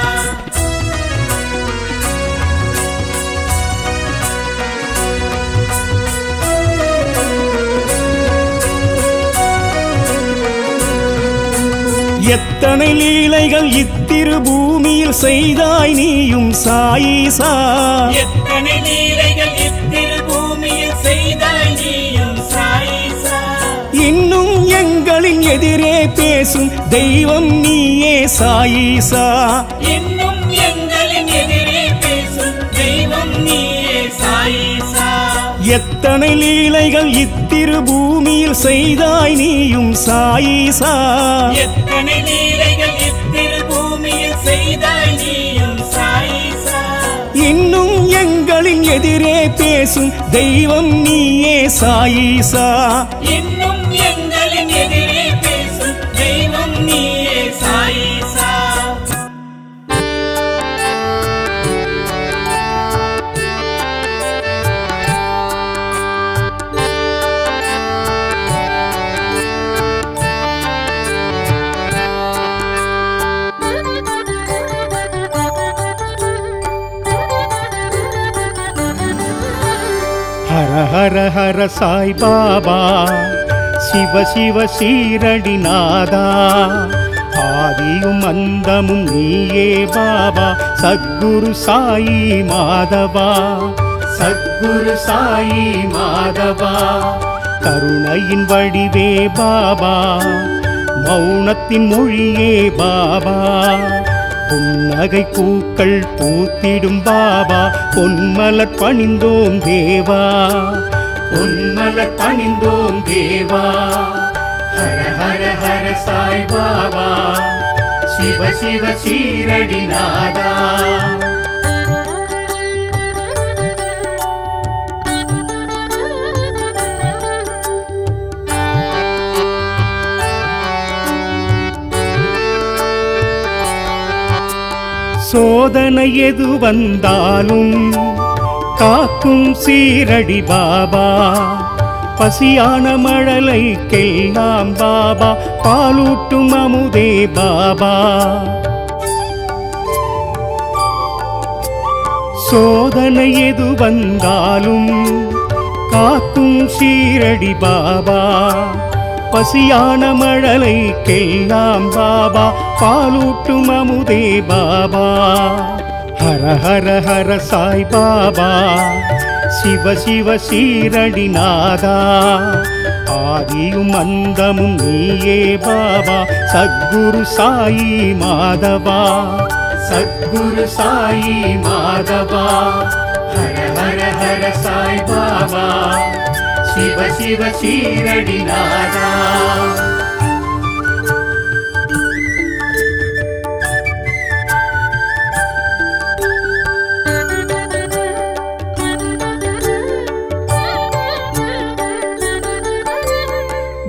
எத்தனை லீலைகள் இத்திரு பூமியில் செய்தாய் நீயும் சாயீசா. எத்தனை லீலைகள் இத்திரு பூமியில் செய்தாய் நீயும் சாயீசா. இன்னும் எங்களின் எதிரே பேசும் தெய்வம் நீயே சாயீசா. இன்னும் எங்களின் எதிரே பேசும் தெய்வம் நீயே சாயீசா. எத்தனை லீலைகள் இத்திரு பூமியில் செய்தாய் நீயும் சாயீசா. எத்தனை லீலைகள் இத்திரு பூமியில் செய்தாய் நீயும் சாயீசா. இன்னும் எங்களின் எதிரே பேசும் தெய்வம் நீயே சாயீசா. இன்னும் எங்களின் எதிரே பேசும் தெய்வம் நீயே சாயீசா. ஹர ஹர ஹர சாய் பாபா சிவ சிவ சீரடிநாதா. ஆதியும் அந்தமும் நீயே பாபா சத்குரு சாயி மாதவா. சத்குரு சாயி மாதவா கருணையின் வடிவே பாபா மௌனத்தின் மொழியே பாபா. புன்னகை பூக்கள் பூத்திடும் பாபா பொன்மலர் பணிந்தோம் தேவா. பொன்மலர் பணிந்தோம் தேவா. ஹர ஹர ஹர சாய் பாபா சிவ சிவ சீரடிநாதா. சோதனை எது வந்தாலும் காக்கும் சீரடி பாபா. பசியான மழலைக்கெல்லாம் பாபா பாலூட்டும் அமுதே பாபா. சோதனை எது வந்தாலும் காக்கும் சீரடி பாபா. பசியான மழலைக்கெல்லாம் பாபா பாலூட்டும் அமுதே பாபா. ஹர ஹர ஹர சாய் பாபா சிவ சிவ சீரடிநாதா. ஆதியும் அந்தமும் நீயே பாபா சத்குரு சாயி மாதவா. சத்குரு சாயி மாதவா. ஹர ஹர ஹர சாய் பாபா சிவ சிவ சீரடிநாதா.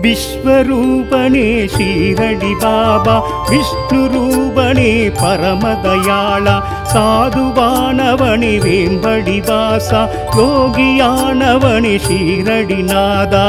விஸ்வரூபனே ஷீரடி பாபா விஷ்ணுரூபனே பரமதயாளா. சாதுவானவனே வேம்படி வாசா யோகியானவனே ஷீரடிநாதா.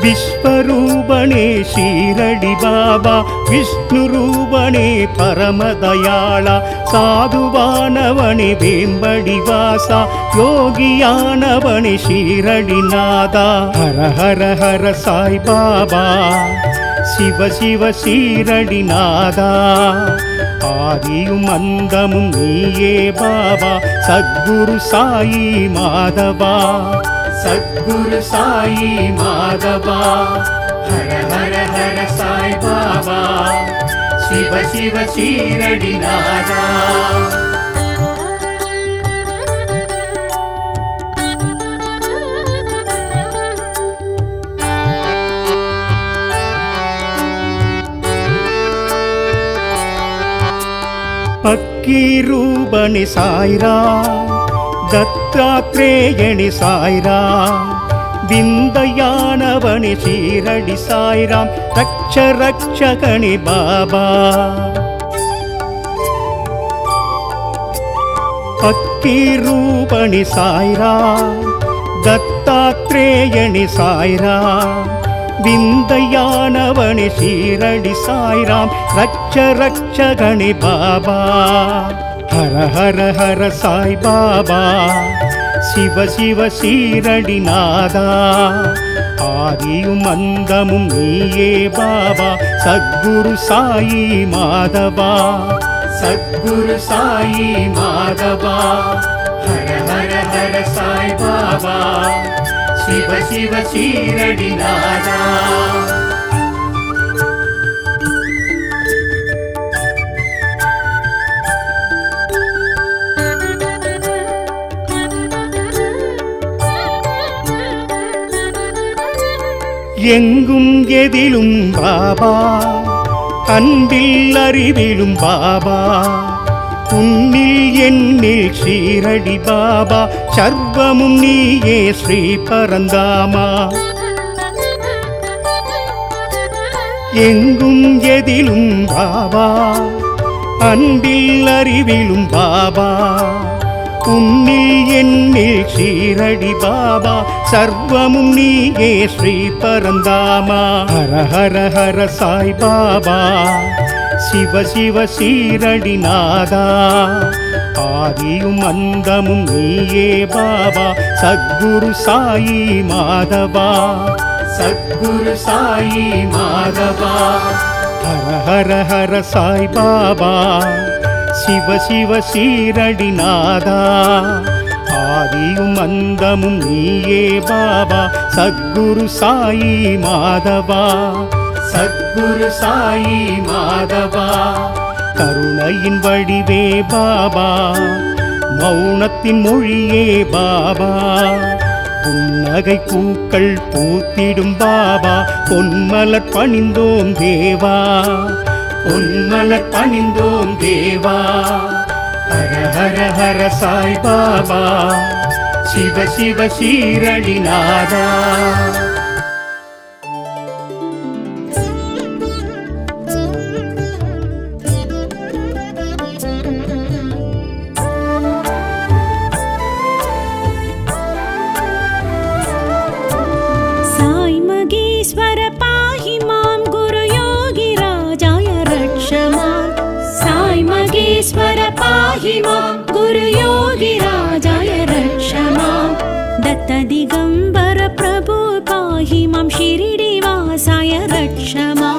விஸ்வரூபனே ஷீரடி பாபா விஷ்ணுரூபனே பரமதயாளா. சாதுவானவனே வேம்படி வாசா யோகியானவனே ஷீரடிநாதா. ஹர ஹர ஹர சாய் பாபா சிவ சிவ சீரடிநாதா. ஆதியும் அந்தமும் நீயே பாபா சத்குரு சாயி மாதவா. சத்குரு சாயி மாதவா. ஹர ஹர ஹர சாய் பாபா சிவ சிவ சீரடிநாதா அக்கீரூபணி சாய்ராம் தத்தாத்ரேயணி சாய்ராம் விந்தயானவனி சீரடி சாய்ராம் ரக்ஷ ரக்ஷகணி பாபா அக்கீரூபணி சாய்ராம் தத்தாத்ரேயணி சாய்ராம் விந்தயானவனி சீரடி சாய்ராம் ரக்ஷ ரக்ஷகணி பாபா ஹர ஹர ஹர சாய் பாபா சிவ சிவ சீரடிநாதா ஆதியும் அந்தமும் நீயே பாபா சத்குரு சாயி மாதவா சத்குரு சாயி மாதவா ஹர ஹர ஹர சாய் பாபா சிவ சிவ சீரடிநாதா எங்கும் எதிலும் பாபா அன்பில் அறிவிலும் பாபா உன்னில் என்னில் ஸ்ரீரடி பாபா சர்வமும் நீயே ஸ்ரீ பரந்தாமா எங்கும் எதிலும் பாபா அன்பில் அறிவிலும் பாபா உன்னில் என்னில் ஸ்ரீரடி பாபா சர்வமும் நீயே ஸ்ரீ பரந்தாமா ஹர ஹர ஹர சாய் பாபா சிவ சிவ சீரடிநாதா ஆதியும் அந்தமும் நீயே பாபா சத்குரு சாயி மாதவா சத்குரு சாயி மாதவா ஹர ஹர ஹர சாய் பாபா சிவ சிவ சீரடிநாதா ஆதியும் அந்தமும் நீயே பாபா சத்குரு சாயி மாதவா சத்குரு சாயி மாதவா கருணையின் வடிவே பாபா மௌனத்தின் மொழியே பாபா புன்னகை பூக்கள் பூத்திடும் பாபா பொன்மலர் பணிந்தோம் தேவா பொன்மலர் பணிந்தோம் தேவா ஹர ஹர ஹர சாய் பாபா சிவ சிவ சீரடிநாதா साई मगेश्वर पाहि मां गुरु योगी राजाय रक्ष मां साई मगेश्वर पाहि मां गुरु योगी राजाय रक्ष मां दत्त दिगंबर प्रभु पाहि मां शिरडी वासाय रक्ष मां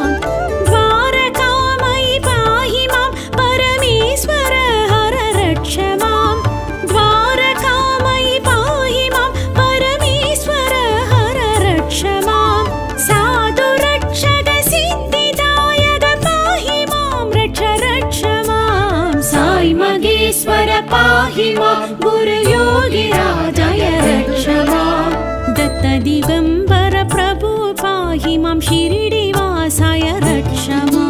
द्वारकामयि पाहि मां परमेश्वर हर रक्ष मां द्वारकामयि पाहि मां परमेश्वर हर रक्ष मां साधु रक्षक सिद्धिदायक पाहि मां रक्ष रक्ष मां साई मगेश्वर पाहि मां गुरु योगी राजाय रक्ष मां दत्त दिगंबर प्रभु पाहि मां शिरडी वासाय रक्ष मां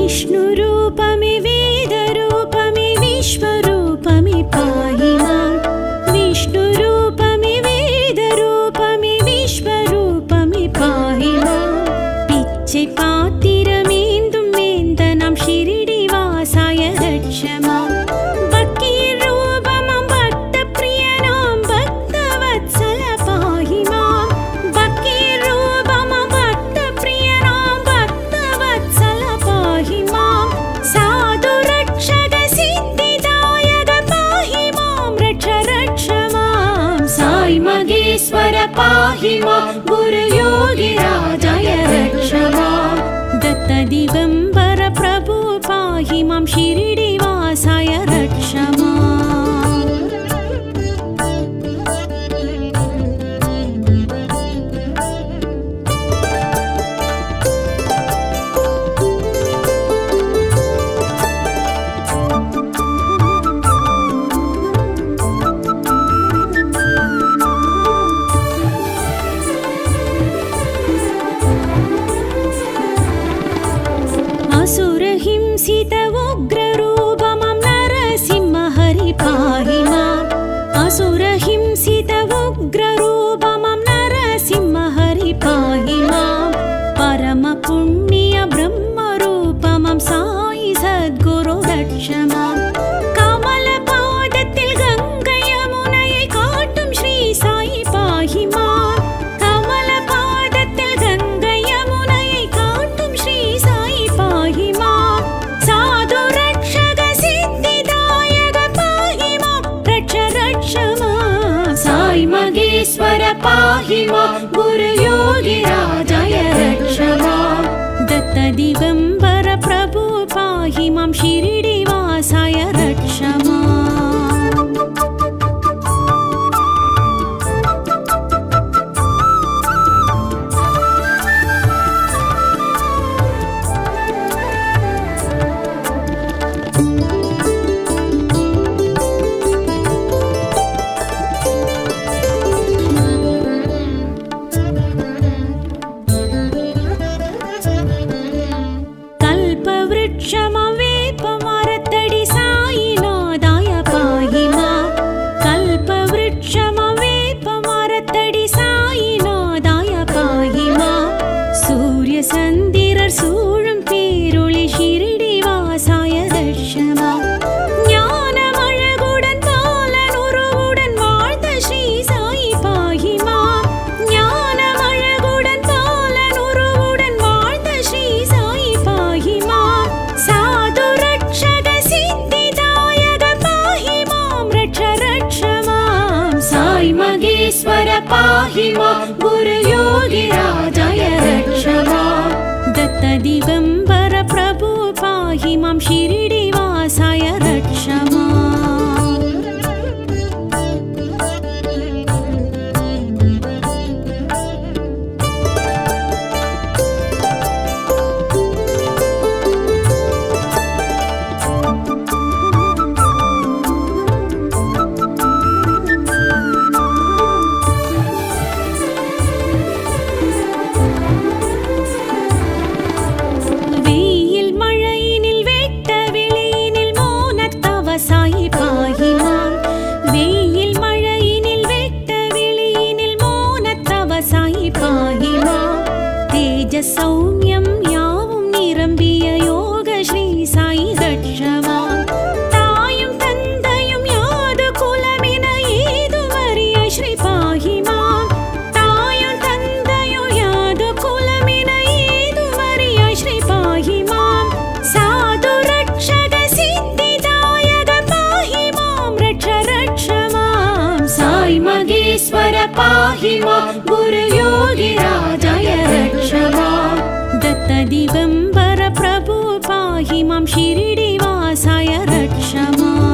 विष्णुरूपमि वेदरूपमि विश्वरूपमि पाहि मां विष्णुरूपमि वेदरूपमि विश्वरूपमि पाहि मां पिच्चै पात्तिरमेन्दुं वेन्दनां शिरडी वासाय रक्ष मां भक्तिरूपमां भक्तप्रियनां भक्तवत्सल पाहि मां भक्तिरूपमां भक्तप्रियनां भक्तवत्सल पाहि दिगम्बर प्रभु पाहि मां शिरिडिवासाय रक्ष माम्। असुरहिंसित उग्ररूपमं नरसिंह हरि पाहि माम्। असुरहिंसित उग्ररूपमं नरसिंह हरि पाहि माम्। परमपुण्य ब्रह्मरूपमं साई सद्गुरु रक्ष माम्। कमलपादत्तिल गंगै यमुनयै काट्टुम श्री साई पाहि माम्। कमलपादत्तिल गंगै यमुनयै काट्टुम श्री साई पाहि माम्। साधु रक्षक सिद्धिदायक पाहि माम्। रक्ष रक्ष माम्। साई मगेश्वर पाहि माम्। गुरु योगी राजाय रक्ष माम्। दत्त दिगम्बर प्रभु पाहि मां शिरिडिवासाय रक्ष माम्। कल्पवृक्षमं वेपमरत्तडि साईनाथाय पाहि माम्। कल्पवृक्षमं वेपमरत्तडि साईनाथाय पाहि माम्। सूर्यचந்திरர் சூழும் பேரொளி शिरिडिवासाय रक्ष माम्। ஞானமழகுடன் பாலனுருவுடன் வாழ்ந்த ஸ்ரீ சாயி பாஹி மாம்। ஞானமழகுடன் பாலனுருவுடன் வாழ்ந்த ஸ்ரீ சாயி பாஹி மாம்। சாது ரக்ஷக சித்திதாயக பாஹி மாம்। ரக்ஷ ரக்ஷ மாம்। சாய் மகேஸ்வர பாஹி மாம்। குரு யோகி ராஜாய ரக்ஷ மாம்। दत्त दिगम्बर प्रभु पाहि मां शिरिडिवासाय रक्ष माम्। வெயில் மழையினில் வெட்ட வெளியினில் மோனத்தவ சாயி பாஹி மாம்। வெயில் மழையினில் வெட்ட வெளியினில் மோனத்தவ சாயி பாஹி மாம்। தேஜ சௌமியம் யாவும் நிரம்பிய யோக ஸ்ரீ சாயி ரக்ஷ மாம்। தாயும் தந்தையும் யாது குலமின ஏதுமறிய ஸ்ரீ பாஹி மாம்। தாயும் தந்தையும் யாது குலமின ஏதுமறிய ஸ்ரீ பாஹி மாம்। சாது ரக்ஷக சித்திதாயக பாஹி மாம்। ரக்ஷ ரக்ஷ மாம்। சாய் மகேஸ்வர பாஹி மாம்। குரு யோகி ராஜாய ரக்ஷ மாம்। दत्त दिगम्बर प्रभु पाहि मां शिरिडिवासाय रक्ष माम्।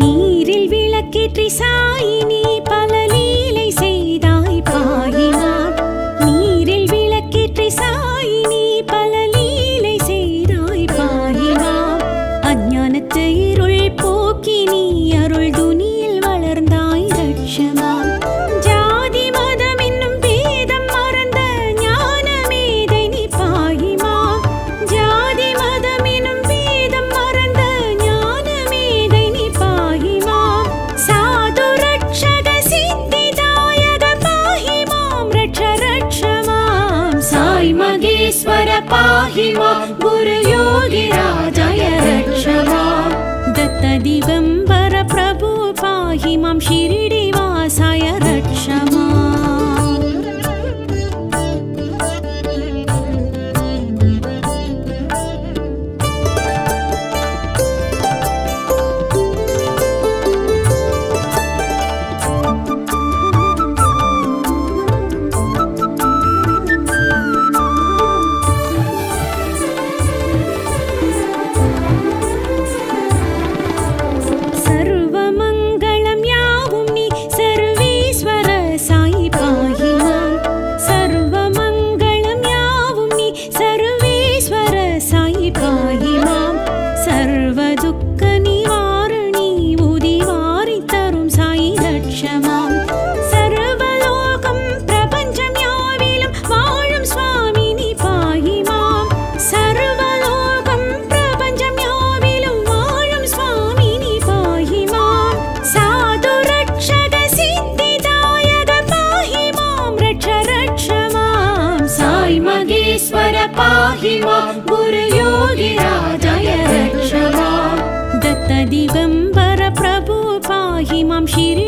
நீரில் விளக்கேற்றி சாயி நீ பல லீலை செய்தாய் பாஹி மாம்। நீரில் விளக்கேற்றி சாயி நீ பல லீலை செய்தாய் பாஹி மாம்। அஞ்ஞானத்து இருள் போக்கி நீ அருள் துனியில் வளர்ந்தாய் ரக்ஷ மாம்। ஜாதி மதம் என்னும் பேதம் மறந்த ஞான மேதை நீ பாஹி மாம்। ஜாதி மதம் என்னும் பேதம் மறந்த ஞான மேதை நீ பாஹி மாம்। சாது ரக்ஷக சித்திதாயக பாஹி மாம்। ரக்ஷ ரக்ஷ மாம்। சாய் மகேஸ்வர பாஹி மாம்। குரு யோகி ராஜாய ரக்ஷ மாம்। दत्त दिगम्बर प्रभु पाहि मां शिरिडिवासाय रक्ष माम् सर्वमङ्गलं यावुं नि सर्वेश्वर साई पाहि माम् सर्वमङ्गलं यावुं नि सर्वेश्वर साई पाहि माम् सर्वदुःखनिवारणी उदिवारि तरुं साई रक्ष माम् सर्वलोकं प्रपञ्चं याविलं वाழும் स्वामिनि पाहि माम् सर्वलोकं प्रपञ्चं याविलं वाழும் स्वामिनि पाहि माम् साधु रक्षक सिद्धिदायक पाहि मां रक्ष रक्ष माम् साई मगेश्वर पाहि मां गुरु योगी राजाय रक्ष माम् दत्त दिगम्बर प्रभु पाहि मां शिरि